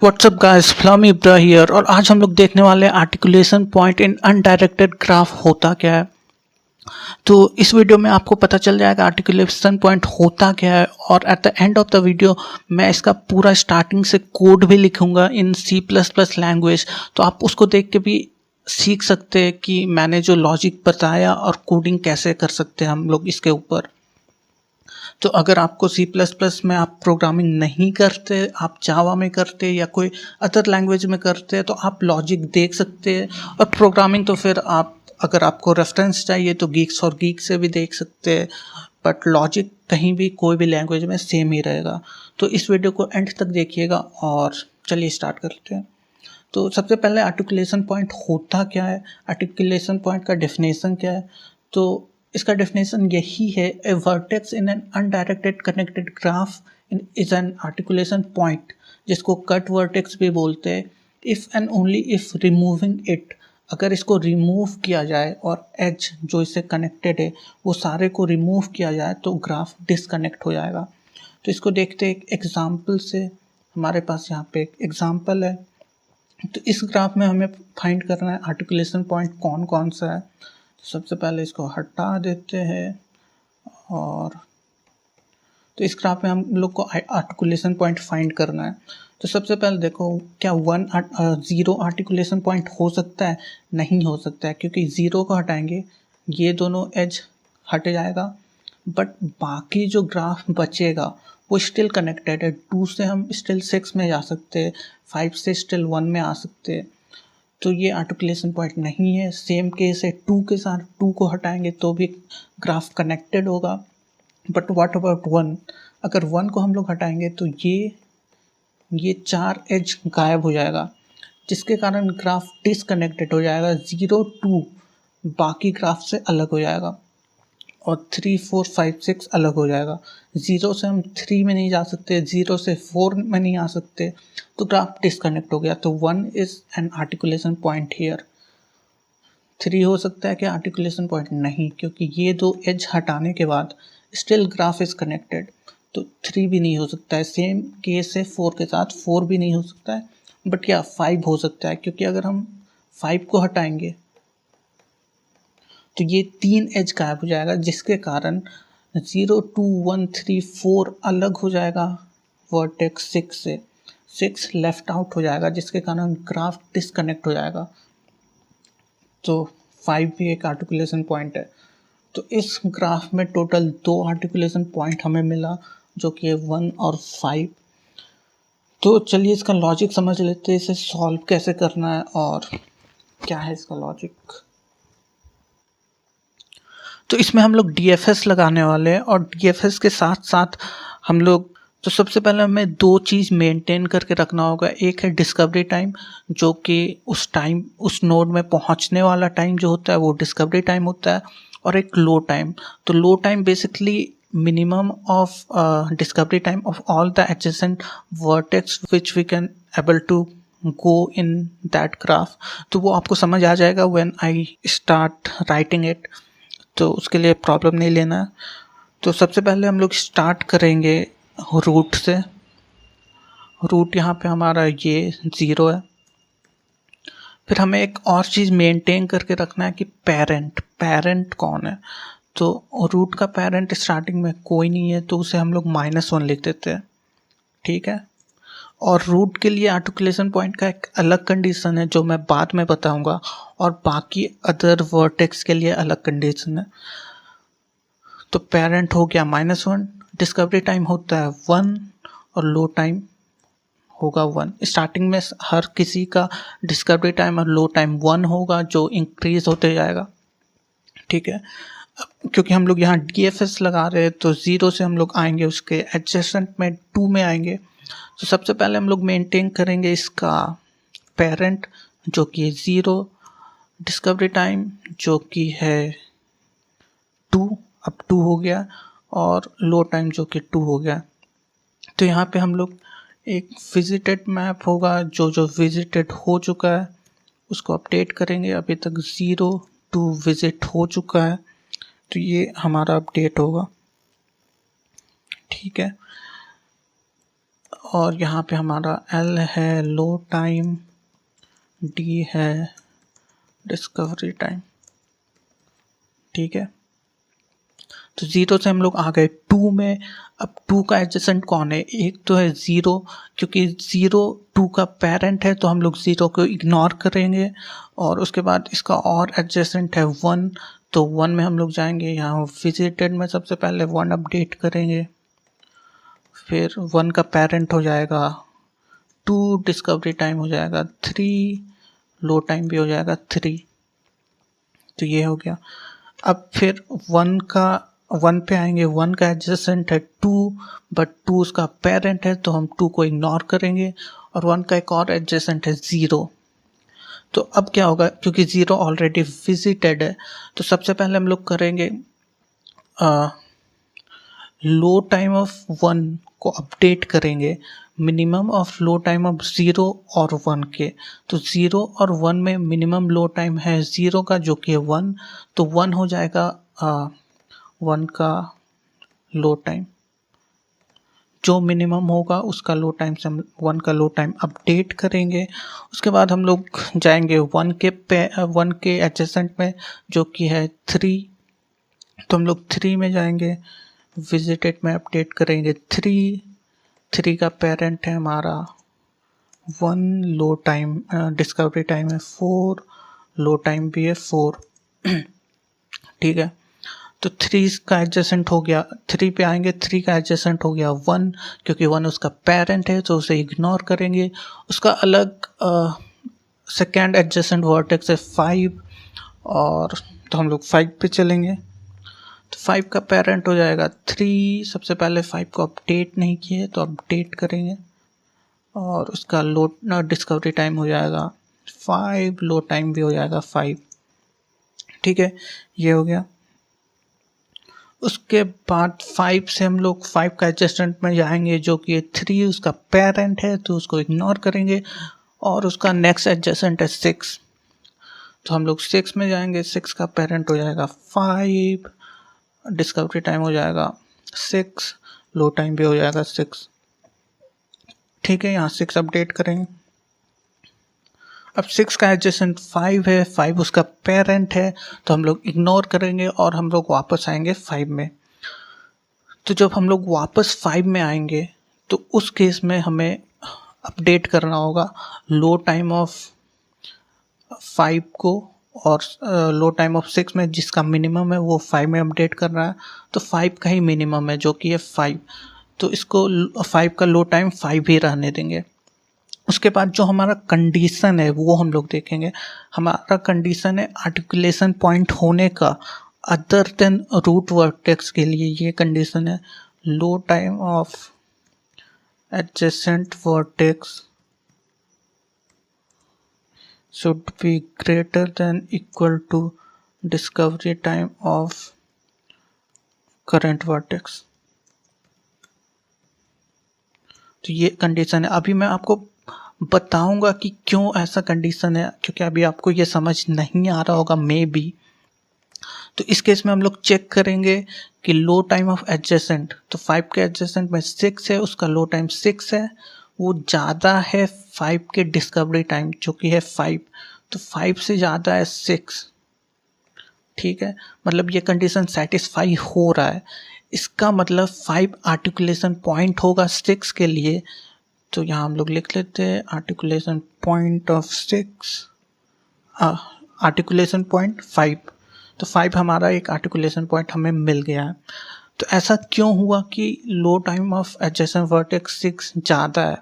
WhatsApp guys, फ्लमी इब्रा here. और आज हम लोग देखने वाले हैं articulation point in undirected graph होता क्या है। तो इस वीडियो में आपको पता चल जाएगा आर्टिकुलेशन पॉइंट होता क्या है, और at the end of the video मैं इसका पूरा स्टार्टिंग से कोड भी लिखूंगा इन C++ लैंग्वेज। तो आप उसको देख के भी सीख सकते हैं कि मैंने जो लॉजिक बताया और कोडिंग कैसे कर सकते हैं हम लोग इसके ऊपर। तो अगर आपको C++ में आप प्रोग्रामिंग नहीं करते, आप जावा में करते या कोई अदर लैंग्वेज में करते हैं, तो आप लॉजिक देख सकते हैं। और प्रोग्रामिंग तो फिर आप, अगर आपको रेफरेंस चाहिए तो गीक्स और गीक से भी देख सकते हैं, बट लॉजिक कहीं भी कोई भी लैंग्वेज में सेम ही रहेगा। तो इस वीडियो को एंड तक देखिएगा और चलिए स्टार्ट करते हैं। तो सबसे पहले आर्टिकुलेशन पॉइंट होता क्या है, आर्टिकुलेशन पॉइंट का डेफिनेशन क्या है। तो इसका डेफिनेशन यही है, a vertex in an undirected connected graph is an articulation point, जिसको कट वर्टेक्स भी बोलते हैं। If and only if removing it, अगर इसको रिमूव किया जाए और एज जो इससे कनेक्टेड है वो सारे को रिमूव किया जाए तो ग्राफ डिसकनेक्ट हो जाएगा। तो इसको देखते एक एग्जाम्पल से। हमारे पास यहाँ पे एक एग्जाम्पल है। तो इस ग्राफ में हमें फाइंड करना है आर्टिकुलेशन पॉइंट कौन कौन सा है। तो सबसे पहले इसको हटा देते हैं, और तो इस ग्राफ में हम लोग को आर्टिकुलेशन पॉइंट फाइंड करना है। तो सबसे पहले देखो, क्या 0 आर्टिकुलेशन पॉइंट हो सकता है? नहीं हो सकता है, क्योंकि 0 को हटाएंगे ये दोनों एज हट जाएगा, बट बाकी जो ग्राफ बचेगा वो स्टिल कनेक्टेड है। 2 से हम स्टिल 6 में जा सकते हैं, 5 से स्टिल 1 में आ सकते हैं। तो ये आर्टिकुलेशन पॉइंट नहीं है। सेम केस है 2 के साथ, 2 को हटाएंगे तो भी ग्राफ कनेक्टेड होगा। But what about 1? अगर 1 को हम लोग हटाएंगे तो ये 4 एज गायब हो जाएगा, जिसके कारण ग्राफ डिसकनेक्टेड हो जाएगा। 0 2 बाकी ग्राफ से अलग हो जाएगा, और 3 4 5 6 अलग हो जाएगा। 0 से हम 3 में नहीं जा सकते, 0 से 4 में नहीं आ सकते, तो ग्राफ डिसकनेक्ट हो गया। तो 1 is an articulation point here. 3 हो सकता है कि आर्टिकुलेशन पॉइंट नहीं, क्योंकि ये दो एज हटाने के बाद स्टिल ग्राफ इज कनेक्टेड, तो 3 भी नहीं हो सकता है। सेम केस है 4 के साथ, 4 भी नहीं हो सकता है, बट या 5 हो सकता है, क्योंकि अगर हम 5 को हटाएंगे तो ये 3 एज गायब हो जाएगा, जिसके कारण 0 2 1 3 4 अलग हो जाएगा वर्टेक्स 6 से। 6 लेफ्ट आउट हो जाएगा, जिसके कारण ग्राफ डिसकनेक्ट हो जाएगा। तो 5 भी एक आर्टिकुलेशन पॉइंट है। तो इस ग्राफ में टोटल 2 आर्टिकुलेशन पॉइंट हमें मिला, जो कि है 1 और 5। तो चलिए इसका लॉजिक समझ लेते हैं, इसे सॉल्व कैसे करना है और क्या है इसका लॉजिक। तो इसमें हम लोग DFS लगाने वाले हैं, और DFS के साथ साथ हम लोग, तो सबसे पहले हमें 2 चीज़ मेंटेन करके रखना होगा। एक है डिस्कवरी टाइम, जो कि उस नोड में पहुंचने वाला टाइम जो होता है वो डिस्कवरी टाइम होता है, और एक लो टाइम। तो low time basically minimum of discovery time of all the adjacent vertex which we can able to go in that graph. तो वो आपको समझ आ जाएगा when I start writing it, तो उसके लिए प्रॉब्लम नहीं लेना है। तो सबसे पहले हम लोग स्टार्ट करेंगे रूट से। रूट यहाँ पे हमारा ये 0 है। फिर हमें एक और चीज़ मेंटेन करके रखना है कि पेरेंट कौन है। तो रूट का पेरेंट स्टार्टिंग में कोई नहीं है, तो उसे हम लोग -1 लिख देते हैं, ठीक है। और रूट के लिए आर्टिकुलेशन पॉइंट का एक अलग कंडीशन है, जो मैं बाद में बताऊंगा, और बाकी अदर वर्टेक्स के लिए अलग कंडीशन है। तो पेरेंट हो गया -1, डिस्कवरी टाइम होता है 1, और लो टाइम होगा 1। स्टार्टिंग में हर किसी का डिस्कवरी टाइम और लो टाइम 1 होगा, जो इंक्रीज होते जाएगा, ठीक है। क्योंकि हम लोग यहाँ DFS लगा रहे हैं, तो 0 से हम लोग आएंगे, उसके एडजेसेंट में 2 में आएंगे। तो सबसे पहले हम लोग मेंटेन करेंगे इसका पेरेंट, जो कि 0, डिस्कवरी टाइम जो कि है 2, अब 2 हो गया, और लो टाइम जो कि 2 हो गया। तो यहाँ पे हम लोग एक विजिटेड मैप होगा, जो विजिटेड हो चुका है उसको अपडेट करेंगे। अभी तक 0 2 विजिट हो चुका है, तो ये हमारा अपडेट होगा, ठीक है। और यहाँ पे हमारा L है लो टाइम, D है डिस्कवरी टाइम। ठीक है, तो 0 से हम लोग आ गए 2 में। अब 2 का एडजेसेंट कौन है? एक तो है 0, क्योंकि 0 2 का पेरेंट है तो हम लोग 0 को इग्नोर करेंगे। और उसके बाद इसका और एडजेसेंट है 1, तो 1 में हम लोग जाएंगे, यहाँ विजिटेड में सबसे पहले 1 अपडेट करेंगे, फिर 1 का पेरेंट हो जाएगा 2, डिस्कवरी टाइम हो जाएगा 3, लो टाइम भी हो जाएगा 3। तो ये हो गया। अब फिर 1 पे आएंगे, 1 का एडजेसेंट है 2, बट 2 उसका पेरेंट है तो हम 2 को इग्नोर करेंगे। और 1 का एक और एडजेसेंट है 0। तो अब क्या होगा, क्योंकि 0 ऑलरेडी विजिटेड है, तो सबसे पहले हम लोग करेंगे लो टाइम ऑफ 1 को अपडेट करेंगे minimum of low time of 0 और 1 के। तो 0 और 1 में मिनिमम लो टाइम है 0 का, जो कि है 1, तो 1 हो जाएगा 1 का लो टाइम। जो मिनिमम होगा उसका लो टाइम से हम 1 का लो टाइम अपडेट करेंगे। उसके बाद हम लोग जाएंगे 1 के एडजेसेंट में, जो कि है 3। तो हम लोग 3 में जाएंगे, विजिटेड में अपडेट करेंगे 3 का पेरेंट है हमारा 1, लो टाइम डिस्कवरी टाइम है 4, लो टाइम भी है 4। ठीक है, तो 3 का एडजेसेंट हो गया, 3 पे आएंगे, 3 का एडजेसेंट हो गया 1, क्योंकि 1 उसका पेरेंट है तो उसे इग्नोर करेंगे। उसका अलग सेकेंड एडजेसेंट वर्टेक्स है 5, और तो हम लोग 5 पे चलेंगे। तो 5 का पेरेंट हो जाएगा 3। सबसे पहले 5 को अपडेट नहीं किए तो अपडेट करेंगे, और उसका लो डिस्कवरी टाइम हो जाएगा 5, लो टाइम भी हो जाएगा 5। ठीक है, ये हो गया। उसके बाद 5 से हम लोग 5 का एडजेसेंट में जाएंगे, जो कि 3 उसका पेरेंट है तो उसको इग्नोर करेंगे, और उसका नेक्स्ट एडजेसेंट है 6। तो हम लोग 6 में जाएंगे, 6 का पेरेंट हो जाएगा 5, डिस्कवरी टाइम हो जाएगा 6, लो टाइम भी हो जाएगा 6। ठीक है, यहाँ 6 अपडेट करेंगे। अब 6 का एडजेसेंट 5 है, 5 उसका पेरेंट है तो हम लोग इग्नोर करेंगे, और हम लोग वापस आएंगे 5 में। तो जब हम लोग वापस 5 में आएंगे तो उस केस में हमें अपडेट करना होगा लो टाइम ऑफ 5 को, और लो टाइम ऑफ 6 में जिसका मिनिमम है वो 5 में अपडेट कर रहा है, तो 5 का ही मिनिमम है जो कि है 5, तो इसको 5 का लो टाइम 5 ही रहने देंगे। उसके बाद जो हमारा कंडीशन है वो हम लोग देखेंगे। हमारा कंडीशन है आर्टिकुलेशन पॉइंट होने का अदर देन रूट वर्टेक्स के लिए। ये कंडीशन है low time of adjacent vertex should be greater than equal to discovery time of current vertex। तो ये कंडीशन है। अभी मैं आपको बताऊंगा कि क्यों ऐसा कंडीशन है, क्योंकि अभी आपको ये समझ नहीं आ रहा होगा मे बी। तो इस केस में हम लोग चेक करेंगे कि लो टाइम ऑफ एडजेसेंट, तो 5 के एडजेसेंट में 6 है, उसका लो टाइम 6 है, वो ज़्यादा है 5 के डिस्कवरी टाइम जो कि है 5, तो 5 से ज़्यादा है 6। ठीक है, मतलब ये कंडीशन सेटिस्फाई हो रहा है। इसका मतलब 5 आर्टिकुलेशन पॉइंट होगा 6 के लिए। तो यहाँ हम लोग लिख लेते हैं articulation point of 6, articulation point 5। तो 5 हमारा एक आर्टिकुलेशन पॉइंट हमें मिल गया है। तो ऐसा क्यों हुआ कि लो टाइम ऑफ एडजेसेंट वर्टेक्स 6 ज़्यादा है,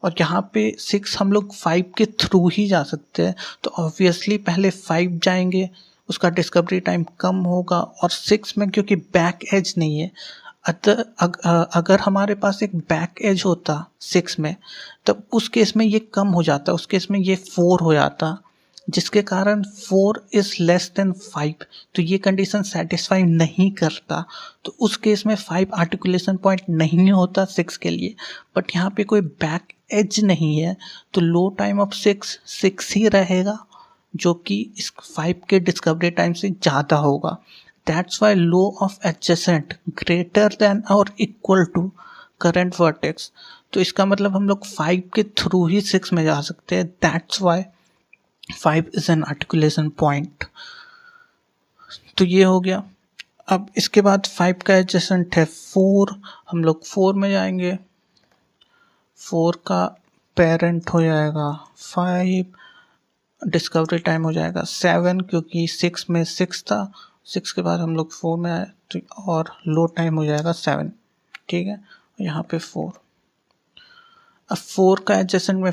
और यहाँ पे 6 हम लोग 5 के थ्रू ही जा सकते हैं, तो ऑब्वियसली पहले 5 जाएंगे, उसका डिस्कवरी टाइम कम होगा, और 6 में क्योंकि बैक एज नहीं है, अगर हमारे पास एक बैक एज होता 6 में तब उस केस में ये कम हो जाता, उस केस में ये 4 हो जाता, जिसके कारण 4 इज़ लेस देन 5। तो ये कंडीशन सेटिस्फाई नहीं करता, तो उस केस में 5 आर्टिकुलेशन पॉइंट नहीं होता 6 के लिए। बट यहाँ पे कोई बैक एज नहीं है, तो लो टाइम ऑफ 6 ही रहेगा, जो कि इस 5 के डिस्कवरी टाइम से ज़्यादा होगा। That's why low of adjacent greater than और इक्वल टू करंट वर्टेक्स। तो इसका मतलब हम लोग 5 के थ्रू ही 6 में जा सकते हैं। That's why 5 is an articulation point. तो ये हो गया। अब इसके बाद 5 का एडजेसेंट है 4, हम लोग 4 में जाएंगे। 4 का पेरेंट हो जाएगा 5, डिस्कवरी टाइम हो जाएगा 7, क्योंकि 6 में 6 था, 6 के बाद हम लोग 4 में आए तो और लो टाइम हो जाएगा 7। ठीक है, यहाँ पे 4। अब 4 का एडजेसेंट में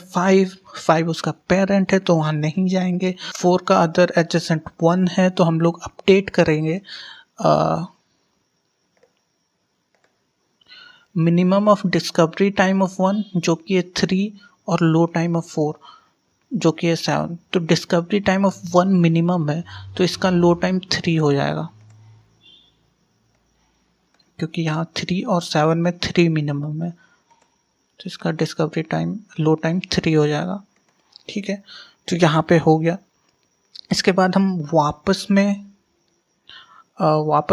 5 उसका पेरेंट है तो वहाँ नहीं जाएंगे। 4 का अदर एडजेसेंट 1 है तो हम लोग अपडेट करेंगे minimum of discovery time of 1 जो कि है 3 और लो टाइम ऑफ 4 जो कि है 7। तो डिस्कवरी टाइम ऑफ 1 मिनिमम है तो इसका लो टाइम 3 हो जाएगा, क्योंकि यहाँ 3 और 7 में 3 मिनिमम है तो इसका डिस्कवरी टाइम लो टाइम 3 हो जाएगा। ठीक है, तो यहाँ पे हो गया। इसके बाद हम वापस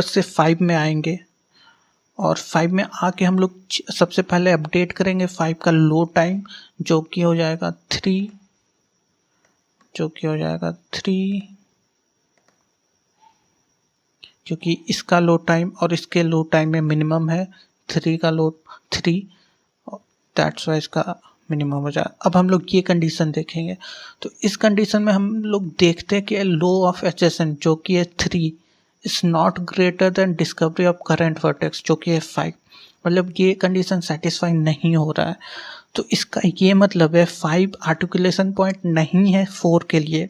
से 5 में आएंगे और 5 में आके हम लोग सबसे पहले अपडेट करेंगे 5 का लो टाइम जो कि हो जाएगा 3, क्योंकि इसका लो टाइम और इसके लो टाइम में मिनिमम है 3 का लो 3, दैट्स वाई इसका मिनिमम हो जाए। अब हम लोग ये कंडीशन देखेंगे। तो इस कंडीशन में हम लोग देखते हैं कि लो ऑफ एडजेसेंट जो कि है 3 is not greater than discovery of current vertex जो कि है 5। मतलब ये कंडीशन सेटिस्फाई नहीं हो रहा है। तो इसका ये मतलब है 5 आर्टिकुलेशन पॉइंट नहीं है 4 के लिए,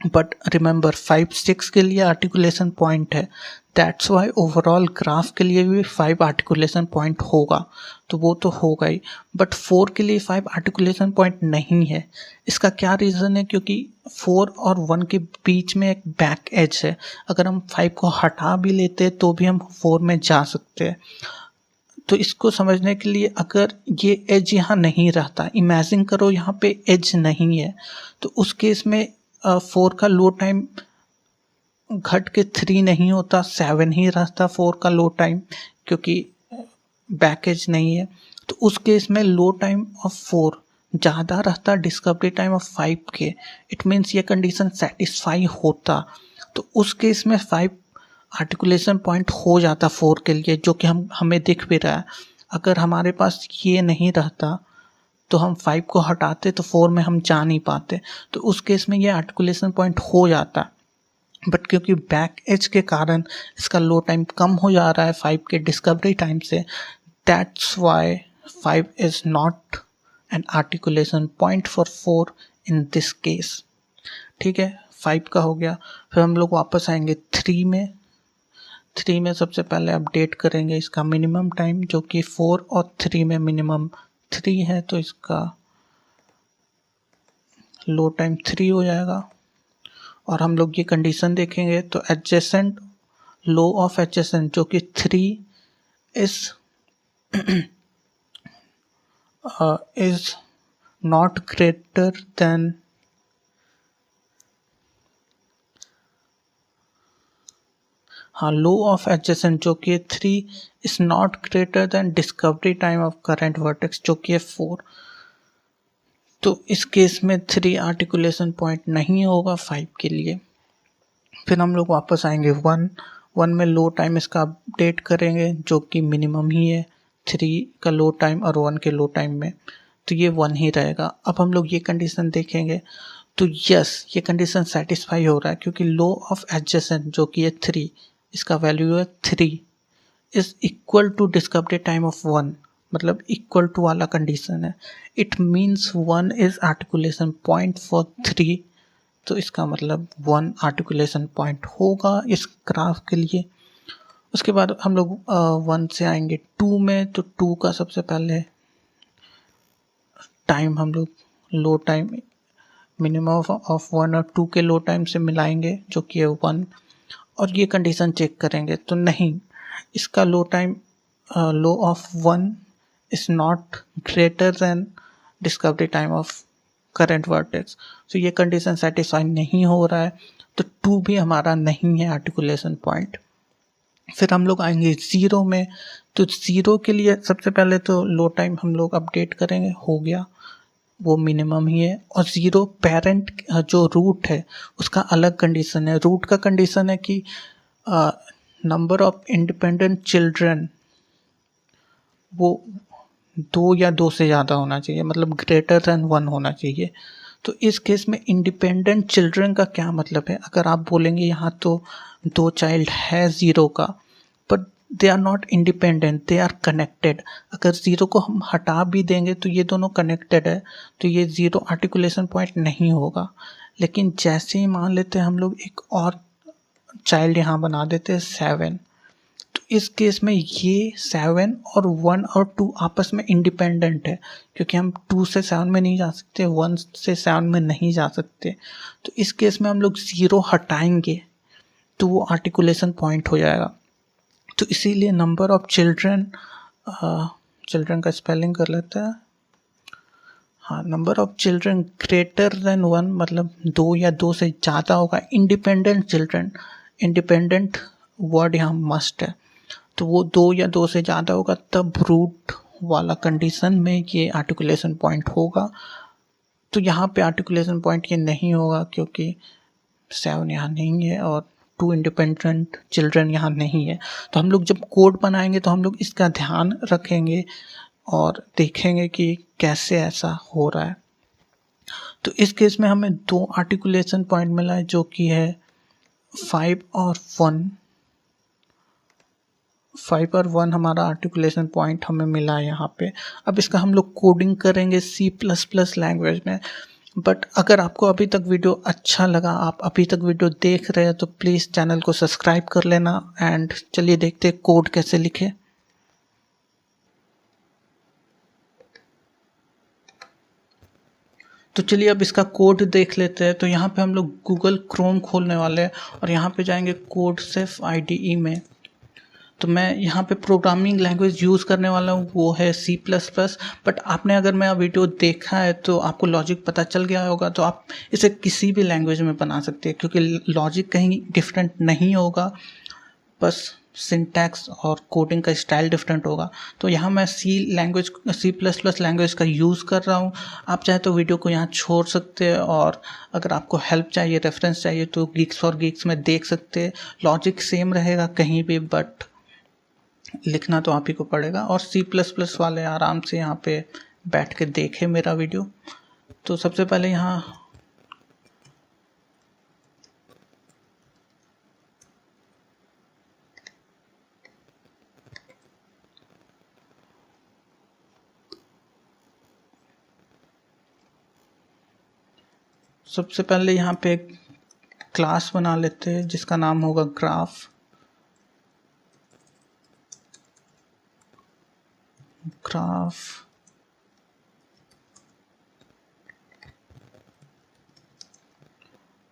बट रिमेंबर 5 6 के लिए आर्टिकुलेशन पॉइंट है। दैट्स वाई ओवरऑल ग्राफ के लिए भी 5 आर्टिकुलेशन पॉइंट होगा, तो वो तो होगा ही, बट 4 के लिए 5 आर्टिकुलेशन पॉइंट नहीं है। इसका क्या रीज़न है? क्योंकि 4 और 1 के बीच में एक बैक एज है। अगर हम 5 को हटा भी लेते हैं तो भी हम 4 में जा सकते हैं। तो इसको समझने के लिए अगर ये एज यहाँ नहीं रहता, इमेजिन करो यहाँ पे एज नहीं है, तो उस केस में 4 का लो टाइम घट के 3 नहीं होता, 7 ही रहता 4 का लो टाइम, क्योंकि बैकेज नहीं है। तो उस केस में लो टाइम ऑफ 4 ज़्यादा रहता डिस्कवरी टाइम ऑफ 5 के। इट मीन्स ये कंडीशन सेटिस्फाई होता, तो उस केस में 5 आर्टिकुलेशन पॉइंट हो जाता 4 के लिए, जो कि हमें दिख भी रहा है। अगर हमारे पास ये नहीं रहता तो हम 5 को हटाते तो 4 में हम जा नहीं पाते, तो उस केस में ये आर्टिकुलेशन पॉइंट हो जाता। बट क्योंकि बैक एज के कारण इसका लो टाइम कम हो जा रहा है 5 के डिस्कवरी टाइम से, that's why 5 is not an articulation point for 4 in this case. ठीक है, 5 का हो गया। फिर हम लोग वापस आएंगे 3 में। 3 में सबसे पहले अपडेट करेंगे इसका मिनिमम टाइम, जो कि 4 और 3 में मिनिमम 3 है, तो इसका लो टाइम 3 हो जाएगा। और हम लोग ये कंडीशन देखेंगे तो एडजेसेंट लो ऑफ एडजेसेंट जो कि 3 is not greater than low of adjacent जो कि 3 is not greater than discovery time of current vertex जो कि 4। तो इस केस में 3 आर्टिकुलेशन पॉइंट नहीं होगा 5 के लिए। फिर हम लोग वापस आएंगे 1 में लो टाइम इसका अपडेट करेंगे जो कि मिनिमम ही है 3 का लो टाइम और 1 के लो टाइम में, तो ये 1 ही रहेगा। अब हम लोग ये कंडीशन देखेंगे तो यस, ये कंडीशन सेटिस्फाई हो रहा है, क्योंकि लो ऑफ एडजेसेंट जो कि है 3, इसका वैल्यू है 3 is equal to discovery time of 1, मतलब इक्वल टू वाला कंडीशन है। It means 1 is articulation point for 3, तो इसका मतलब 1 आर्टिकुलेशन पॉइंट होगा इस ग्राफ के लिए। उसके बाद हम लोग 1 से आएंगे 2 में। तो 2 का सबसे पहले टाइम हम लोग लो टाइम मिनिमम ऑफ 1 और 2 के लो टाइम से मिलाएंगे जो कि है 1, और ये कंडीशन चेक करेंगे तो नहीं, इसका low time low of 1 is not greater than discovery time of current vertex. तो ये कंडीशन सेटिस्फाई नहीं हो रहा है, तो 2 भी हमारा नहीं है आर्टिकुलेशन पॉइंट। फिर हम लोग आएंगे 0 में। तो 0 के लिए सबसे पहले तो लो टाइम हम लोग अपडेट करेंगे, हो गया, वो मिनिमम ही है। और 0 पेरेंट जो रूट है उसका अलग कंडीशन है। रूट का कंडीशन है कि नंबर ऑफ इंडिपेंडेंट चिल्ड्रन वो 2 या 2 से ज़्यादा होना चाहिए, मतलब ग्रेटर देन 1 होना चाहिए। तो इस केस में इंडिपेंडेंट चिल्ड्रन का क्या मतलब है? अगर आप बोलेंगे यहाँ तो 2 चाइल्ड है 0 का, but they are not independent, they are connected. अगर 0 को हम हटा भी देंगे तो ये दोनों कनेक्टेड है, तो ये 0 आर्टिकुलेशन पॉइंट नहीं होगा। लेकिन जैसे ही मान लेते हैं हम लोग एक और चाइल्ड यहाँ बना देते हैं 7, तो इस केस में ये 7 और 1 और 2 आपस में इंडिपेंडेंट है, क्योंकि हम 2 से 7 में नहीं जा सकते, 1 से 7 में नहीं जा सकते। तो इस केस में हम लोग 0 हटाएंगे तो वो आर्टिकुलेशन पॉइंट हो जाएगा। तो इसीलिए नंबर ऑफ चिल्ड्रन, चिल्ड्रन का स्पेलिंग कर लेते हैं। हाँ, number of children greater than 1 मतलब 2 या 2 से ज़्यादा होगा। इंडिपेंडेंट चिल्ड्रन, इंडिपेंडेंट वर्ड यहाँ मस्ट है, तो वो 2 या 2 से ज़्यादा होगा, तब रूट वाला कंडीशन में ये आर्टिकुलेशन पॉइंट होगा। तो यहाँ पे आर्टिकुलेशन पॉइंट ये नहीं होगा क्योंकि 7 यहाँ नहीं है और 2 इंडिपेंडेंट चिल्ड्रन यहाँ नहीं है। तो हम लोग जब कोड बनाएंगे तो हम लोग इसका ध्यान रखेंगे और देखेंगे कि कैसे ऐसा हो रहा है। तो इस केस में हमें 2 आर्टिकुलेशन पॉइंट मिला है, जो कि है 5 और 1। 5 और 1 हमारा आर्टिकुलेशन पॉइंट हमें मिला है यहाँ पे। अब इसका हम लोग कोडिंग करेंगे C++ लैंग्वेज में। बट अगर आपको अभी तक वीडियो अच्छा लगा, आप अभी तक वीडियो देख रहे हैं, तो प्लीज़ चैनल को सब्सक्राइब कर लेना। एंड चलिए देखते हैं कोड कैसे लिखे। तो चलिए अब इसका कोड देख लेते हैं। तो यहाँ पे हम लोग गूगल क्रोम खोलने वाले हैं और यहाँ पे जाएंगे कोडसेफ IDE में। तो मैं यहाँ पे प्रोग्रामिंग लैंग्वेज यूज़ करने वाला हूँ, वो है C++। बट आपने अगर मेरा वीडियो देखा है तो आपको लॉजिक पता चल गया होगा, तो आप इसे किसी भी लैंग्वेज में बना सकते हैं, क्योंकि लॉजिक कहीं डिफरेंट नहीं होगा, बस सिंटैक्स और कोडिंग का स्टाइल डिफरेंट होगा। तो यहाँ मैं C++ लैंग्वेज का यूज़ कर रहा हूँ। आप चाहे तो वीडियो को यहाँ छोड़ सकते हैं, और अगर आपको हेल्प चाहिए, रेफरेंस चाहिए, तो गीक्स फॉर गीक्स में देख सकते हैं। लॉजिक सेम रहेगा कहीं भी, बट लिखना तो आप ही को पड़ेगा। और C++ वाले आराम से यहाँ पे बैठ के देखें मेरा वीडियो। तो सबसे पहले यहाँ पे एक क्लास बना लेते हैं जिसका नाम होगा ग्राफ।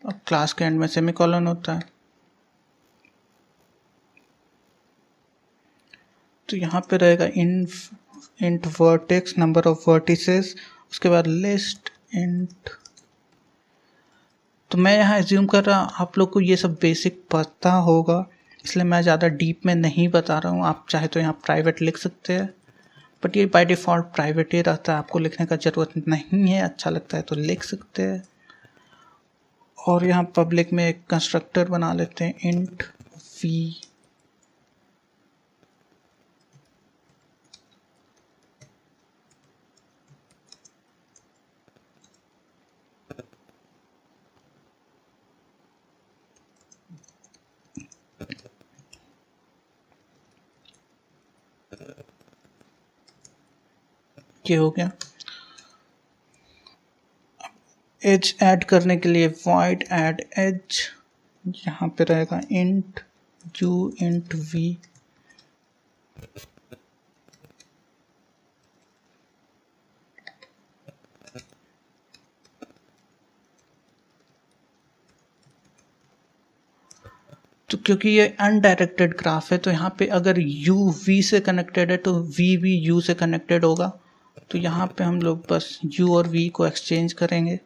अब क्लास के एंड में सेमीकोलन होता है। तो यहाँ पे रहेगा int vertex, number of vertices, उसके बाद लिस्ट इंट। तो मैं यहाँ एज्यूम कर रहा हूँ आप लोग को ये सब बेसिक पता होगा, इसलिए मैं ज़्यादा डीप में नहीं बता रहा हूँ। आप चाहे तो यहाँ प्राइवेट लिख सकते हैं, बट ये बाय डिफ़ॉल्ट प्राइवेट ही रहता है, आपको लिखने का ज़रूरत नहीं है। अच्छा लगता है तो लिख सकते हैं। और यहाँ पब्लिक में एक कंस्ट्रक्टर बना लेते हैं, इंट v। ये हो गया। एज ऐड करने के लिए void add edge, यहाँ पे रहेगा int u int v। तो क्योंकि ये अनडायरेक्टेड ग्राफ है, तो यहाँ पे अगर u v से कनेक्टेड है तो v भी u से कनेक्टेड होगा। तो यहाँ पे हम लोग बस u और v को एक्सचेंज करेंगे,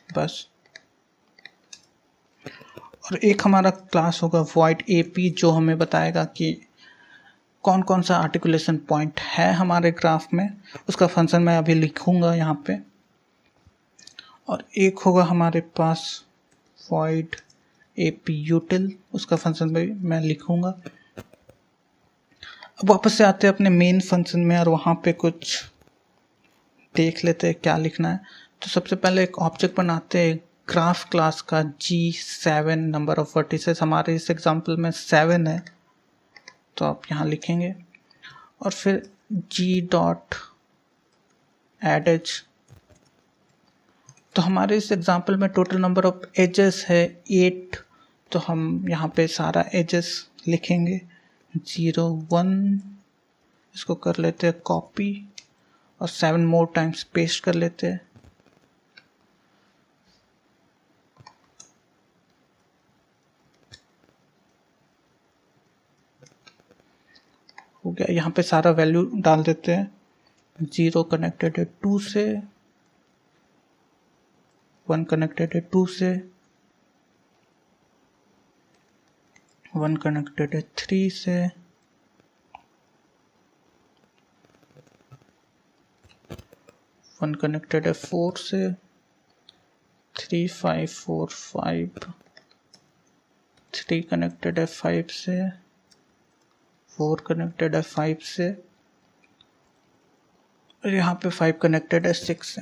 बस। और एक हमारा क्लास होगा void AP जो हमें बताएगा कि कौन कौन सा आर्टिकुलेशन पॉइंट है हमारे ग्राफ में, उसका फंक्शन मैं अभी लिखूंगा यहाँ पे। और एक होगा हमारे पास void AP util, उसका फंक्शन भी मैं लिखूंगा। अब वापस से आते हैं अपने मेन फंक्शन में और वहाँ पे कुछ देख लेते हैं क्या लिखना है। तो सबसे पहले एक ऑब्जेक्ट बनाते हैं ग्राफ क्लास का G7, नंबर ऑफ वर्टिसेस हमारे इस एग्जांपल में 7 है, तो आप यहाँ लिखेंगे। और फिर G डॉट एड एज, तो हमारे इस एग्जांपल में टोटल नंबर ऑफ एजेस है 8, तो हम यहाँ पे सारा एजेस लिखेंगे 0 1, इसको कर लेते हैं कॉपी और 7 मोर टाइम्स पेस्ट कर लेते हैं। हो गया, यहाँ पे सारा वैल्यू डाल देते हैं। 0 कनेक्टेड है 2 से, 1 कनेक्टेड है 2 से, 1 कनेक्टेड है 3 से, 1 कनेक्टेड है 4 से, 3 5 4 5, 3 कनेक्टेड है 5 से, 4 कनेक्टेड है 5 से, और यहाँ पे 5 कनेक्टेड है 6 से।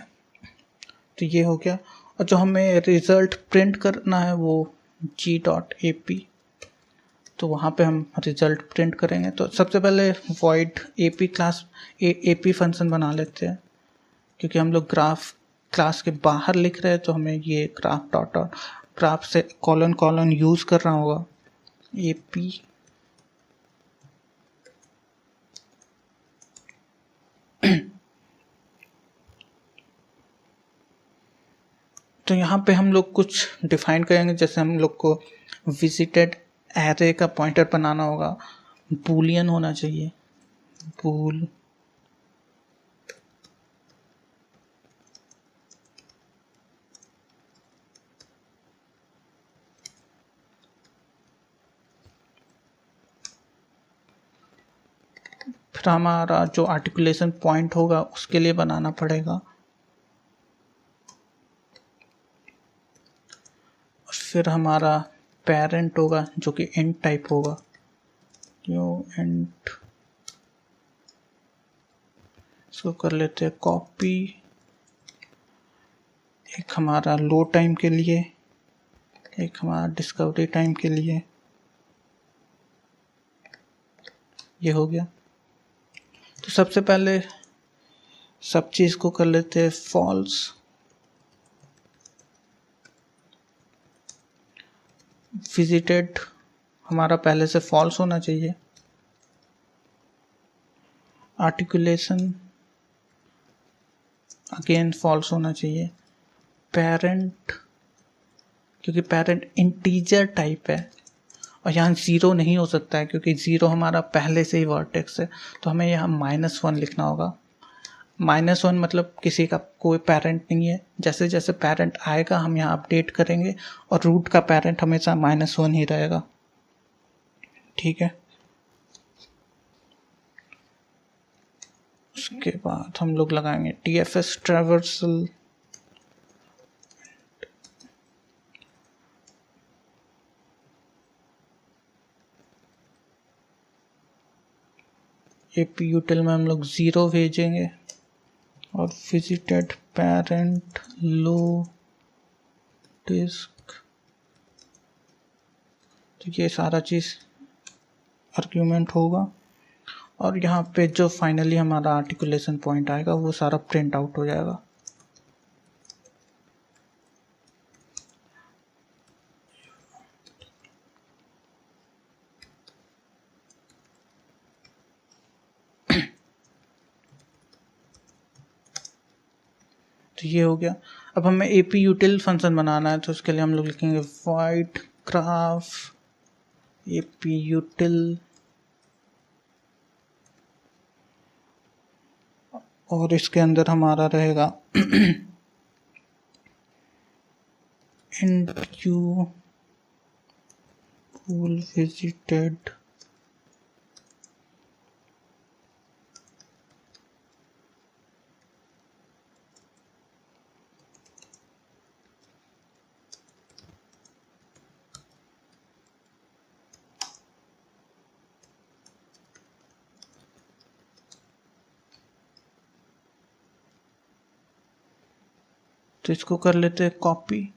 तो ये हो गया। और जो हमें रिजल्ट प्रिंट करना है वो G.AP, तो वहाँ पे हम रिजल्ट प्रिंट करेंगे। तो सबसे पहले void AP class AP function बना लेते हैं, क्योंकि हम लोग ग्राफ क्लास के बाहर लिख रहे हैं, तो हमें ये ग्राफ डॉट डॉट ग्राफ से कॉलन कॉलन यूज़ करना होगा। AP तो यहाँ पे हम लोग कुछ डिफाइन करेंगे, जैसे हम लोग को विजिटेड एरे का पॉइंटर बनाना होगा, बूलियन होना चाहिए, बूल फिर हमारा जो आर्टिकुलेशन पॉइंट होगा उसके लिए बनाना पड़ेगा। फिर हमारा पेरेंट होगा जो कि इंट टाइप होगा, इंट, इसको कर लेते हैं कॉपी। एक हमारा लो टाइम के लिए, एक हमारा डिस्कवरी टाइम के लिए, ये हो गया। तो सबसे पहले सब चीज़ को कर लेते हैं फॉल्स। विजिटेड हमारा पहले से फॉल्स होना चाहिए। आर्टिकुलेशन अगेन फॉल्स होना चाहिए। पेरेंट, क्योंकि पेरेंट इंटीजर टाइप है और यहाँ 0 नहीं हो सकता है, क्योंकि 0 हमारा पहले से ही वर्टेक्स है, तो हमें यहाँ -1 लिखना होगा। -1 मतलब किसी का कोई पेरेंट नहीं है। जैसे जैसे पेरेंट आएगा हम यहाँ अपडेट करेंगे, और रूट का पेरेंट हमेशा -1 ही रहेगा। ठीक है, उसके बाद हम लोग लगाएंगे TFS ट्रैवर्सल, AP util में हम लोग 0 भेजेंगे, और विजिटेड पेरेंट लो डिस्क, तो ये सारा चीज़ आर्ग्यूमेंट होगा। और यहाँ पे जो फाइनली हमारा आर्टिकुलेशन पॉइंट आएगा वो सारा प्रिंट आउट हो जाएगा। तो ये हो गया। अब हमें AP util फंक्शन बनाना है, तो उसके लिए हम लोग लिखेंगे void graph AP util, और इसके अंदर हमारा रहेगा int u स्कूल विजिटेड तो इसको कर लेते हैं कॉपी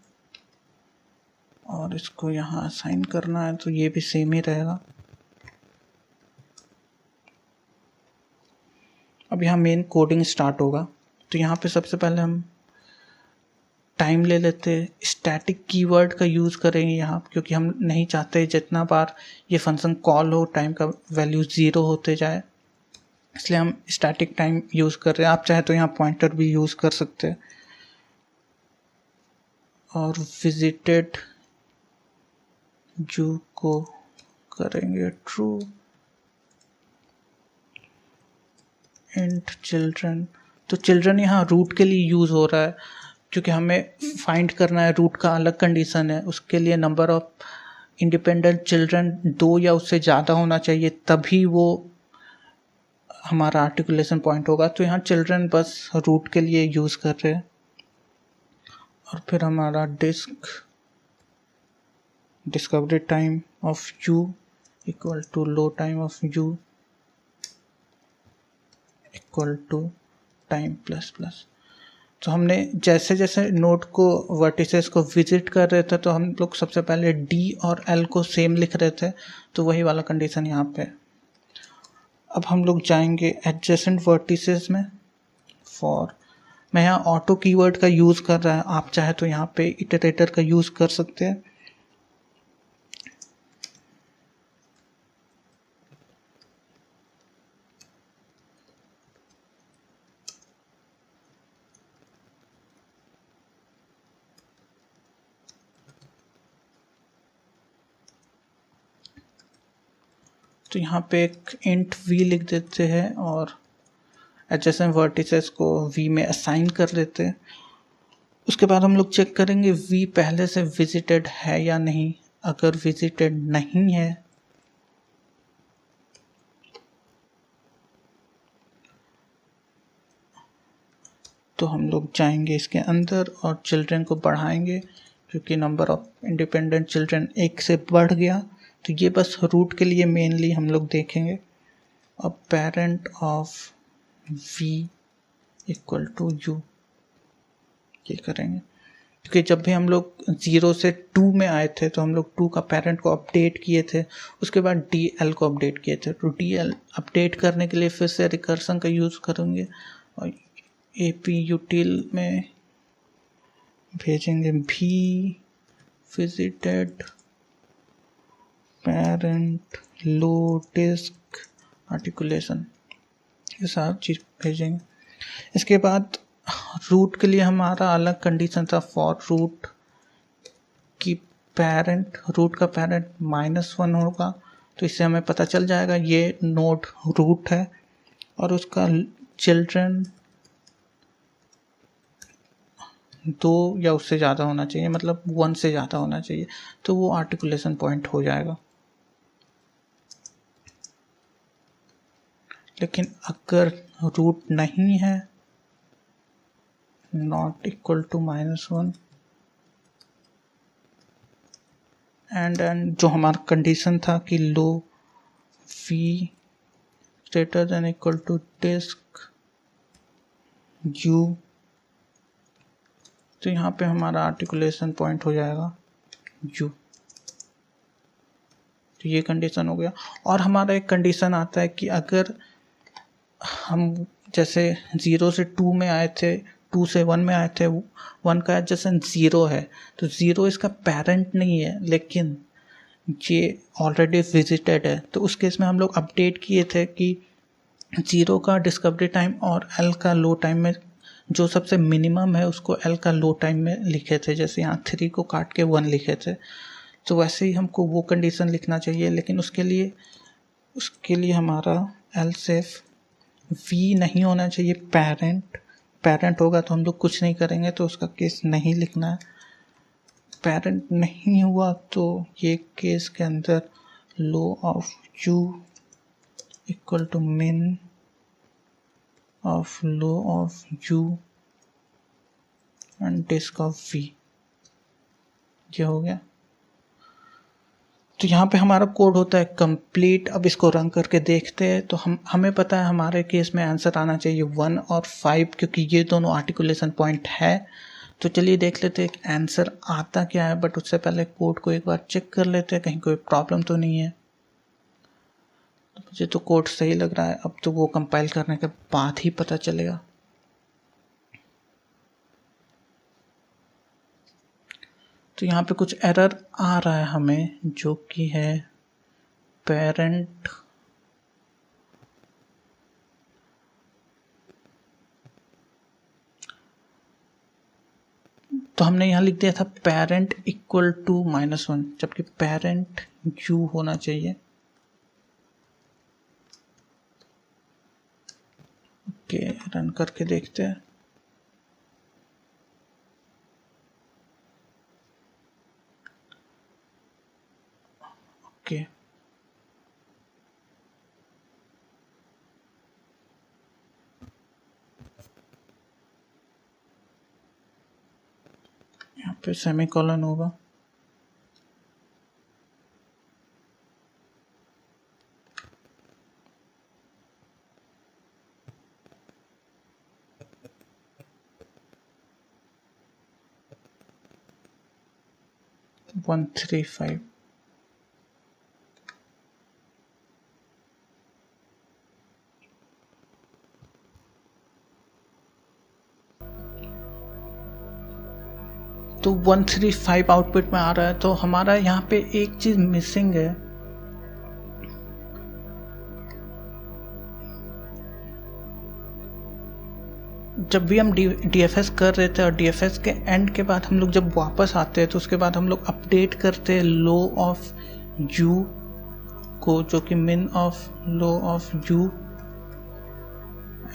और इसको यहाँ असाइन करना है तो ये भी सेम ही रहेगा। अब यहाँ मेन कोडिंग स्टार्ट होगा। तो यहाँ पे सबसे पहले हम टाइम ले लेते हैं, स्टैटिक कीवर्ड का यूज़ करेंगे यहाँ, क्योंकि हम नहीं चाहते जितना बार ये फंक्शन कॉल हो टाइम का वैल्यू 0 होते जाए, इसलिए हम स्टैटिक टाइम यूज़ कर रहे हैं। आप चाहे तो यहाँ पॉइंटर भी यूज़ कर सकते हैं। और विजिटेड जू को करेंगे ट्रू, इंट चिल्ड्रन। तो चिल्ड्रन यहाँ रूट के लिए यूज़ हो रहा है, क्योंकि हमें फाइंड करना है रूट का अलग कंडीशन है, उसके लिए नंबर ऑफ इंडिपेंडेंट चिल्ड्रन 2 या उससे ज़्यादा होना चाहिए, तभी वो हमारा आर्टिकुलेशन पॉइंट होगा। तो यहाँ चिल्ड्रन बस रूट के लिए यूज़ कर रहे हैं। और फिर हमारा discovery time of u equal to low time of u equal to time plus plus. तो हमने जैसे जैसे नोड को वर्टिसेस को विजिट कर रहे थे तो हम लोग सबसे पहले डी और एल को सेम लिख रहे थे, तो वही वाला कंडीशन यहाँ पे। अब हम लोग जाएंगे एडजेसेंट वर्टिसेस में। फॉर मैं यहाँ ऑटो कीवर्ड का यूज़ कर रहा है, आप चाहे तो यहाँ पे इटरेटर का यूज़ कर सकते हैं। तो यहाँ पे एक इंट v लिख देते हैं और एडजेसेंट वर्टिसेस को v में असाइन कर देते हैं। उसके बाद हम लोग चेक करेंगे v पहले से विजिटेड है या नहीं। अगर विजिटेड नहीं है तो हम लोग जाएंगे इसके अंदर और चिल्ड्रन को बढ़ाएंगे, क्योंकि नंबर ऑफ इंडिपेंडेंट चिल्ड्रन 1 से बढ़ गया। तो ये बस रूट के लिए मेनली हम लोग देखेंगे। अब parent of v equal to u ये करेंगे, क्योंकि जब भी हम लोग 0 से 2 में आए थे तो हम लोग 2 का पेरेंट को अपडेट किए थे, उसके बाद dl को अपडेट किए थे। तो dl अपडेट करने के लिए फिर से रिकर्सन का यूज़ करेंगे और ap util में भेजेंगे v विजिटेड पेरेंट लो डिस्क आर्टिकुलेशन, ये सारी चीज़ भेजेंगे। इसके बाद रूट के लिए हमारा अलग कंडीशन था, फॉर रूट की रूट का पेरेंट -1 होगा। तो इससे हमें पता चल जाएगा ये नोड रूट है और उसका चिल्ड्रन 2 या उससे ज़्यादा होना चाहिए, मतलब 1 से ज़्यादा होना चाहिए, तो वो आर्टिकुलेशन पॉइंट हो जाएगा। लेकिन अगर रूट नहीं है, नॉट इक्वल टू -1 एंड जो हमारा कंडीशन था कि low v greater than equal to disc u, तो यहाँ पे हमारा आर्टिकुलेशन पॉइंट हो जाएगा u। तो ये कंडीशन हो गया। और हमारा एक कंडीशन आता है कि अगर हम जैसे 0 से 2 में आए थे, 2 से 1 में आए थे, 1 का एडजेसेंट 0 है, तो 0 इसका पेरेंट नहीं है, लेकिन ये ऑलरेडी विजिटेड है। तो उस केस में हम लोग अपडेट किए थे कि 0 का डिस्कवरी टाइम और L का लो टाइम में जो सबसे मिनिमम है उसको L का लो टाइम में लिखे थे, जैसे यहाँ 3 को काट के 1 लिखे थे। तो वैसे ही हमको वो कंडीशन लिखना चाहिए, लेकिन उसके लिए हमारा एल्स इफ v नहीं होना चाहिए, पेरेंट होगा तो हम लोग कुछ नहीं करेंगे, तो उसका केस नहीं लिखना है। पेरेंट नहीं हुआ तो ये केस के अंदर low of u equal to min of low of u and disc of v, ये हो गया। तो यहाँ पे हमारा कोड होता है कंप्लीट। अब इसको रन करके देखते हैं तो हमें पता है हमारे केस में आंसर आना चाहिए 1 और 5, क्योंकि ये दोनों आर्टिकुलेशन पॉइंट है। तो चलिए देख लेते हैं आंसर आता क्या है, बट उससे पहले कोड को एक बार चेक कर लेते हैं कहीं कोई प्रॉब्लम तो नहीं है। तो मुझे तो कोड सही लग रहा है, अब तो वो कंपाइल करने के बाद ही पता चलेगा। तो यहाँ पे कुछ एरर आ रहा है हमें, जो कि है पेरेंट तो हमने यहाँ लिख दिया था पेरेंट इक्वल टू -1, जबकि पेरेंट u होना चाहिए। ओके, रन करके देखते हैं। ओके, यहाँ पे सेमीकोलन होगा। वन 135 तो 135 आउटपुट में आ रहा है। तो हमारा यहाँ पे एक चीज मिसिंग है, जब भी हम DFS कर रहे थे और DFS के एंड के बाद हम लोग जब वापस आते हैं तो उसके बाद हम लोग अपडेट करते हैं लो ऑफ u को, जो कि मिन of low of u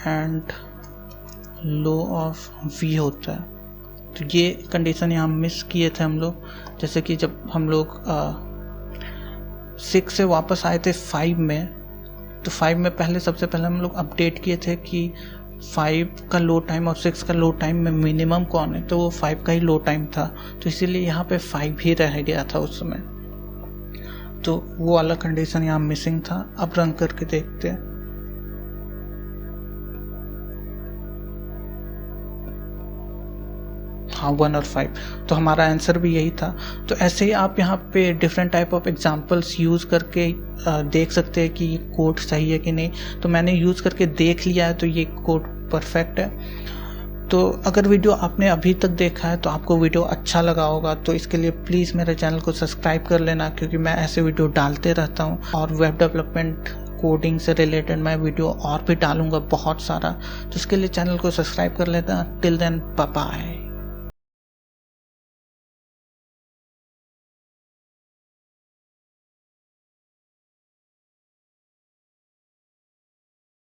and low of v होता है। तो ये कंडीशन यहाँ मिस किए थे हम लोग। जैसे कि जब हम लोग 6 से वापस आए थे 5 में, तो 5 में सबसे पहले हम लोग अपडेट किए थे कि 5 का लो टाइम और 6 का लो टाइम में मिनिमम कौन है, तो वो 5 का ही लो टाइम था। तो इसीलिए यहाँ पे 5 ही रह गया था उस समय। तो वो वाला कंडीशन यहाँ मिसिंग था। अब रन करके देखते हैं। हाँ, 1 और 5, तो हमारा आंसर भी यही था। तो ऐसे ही आप यहाँ पे different type of examples use करके देख सकते हैं कि ये कोड सही है कि नहीं। तो मैंने यूज़ करके देख लिया है, तो ये कोड परफेक्ट है। तो अगर वीडियो आपने अभी तक देखा है तो आपको वीडियो अच्छा लगा होगा, तो इसके लिए प्लीज़ मेरे चैनल को सब्सक्राइब कर लेना, क्योंकि मैं ऐसे वीडियो डालते रहता हूँ। और वेब डेवलपमेंट कोडिंग से रिलेटेड मैं वीडियो और भी डालूँगा बहुत सारा। तो इसके लिए चैनल को सब्सक्राइब कर लेना। Till then, bye bye.